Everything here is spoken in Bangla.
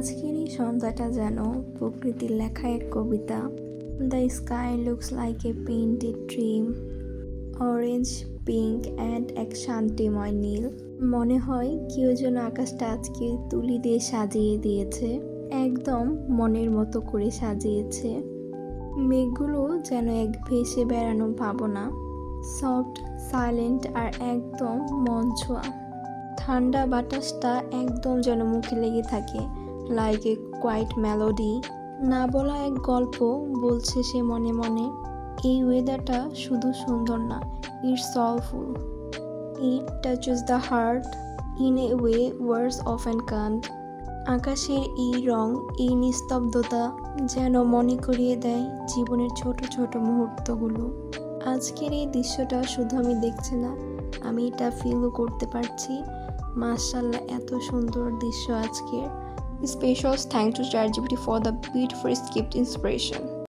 আজকের এই সন্ধ্যাটা যেন প্রকৃতির লেখা এক কবিতা। The sky looks like a painted dream, orange, pink and এক শান্তিময় নীল। মনে হয় কেউ যেন আকাশটা আজকে তুলি দিয়ে সাজিয়ে দিয়েছে, একদম মনের মতো করে সাজিয়েছে। মেঘগুলো যেন এক ভেসে বেড়ানো ভাবনা, সফট, সাইলেন্ট আর একদম মন ছোঁয়া। ঠান্ডা বাতাসটা একদম যেন মুখে লেগে থাকে, লাইক এ কোয়াইট মেলোডি। না বলা এক গল্প বলছে সে মনে মনে। এই ওয়েদারটা শুধু সুন্দর না, it's soulful. It touches the heart in a way words often can't. আকাশের এই রং, এই নিস্তব্ধতা যেন মনে করিয়ে দেয় জীবনের ছোট ছোট মুহূর্তগুলো। আজকের এই দৃশ্যটা শুধু আমি দেখছি না, আমি এটা ফিলও করতে পারছি। মাশাআল্লাহ, এত সুন্দর দৃশ্য আজকের। Special thanks to ChatGPT for the beautiful script inspiration.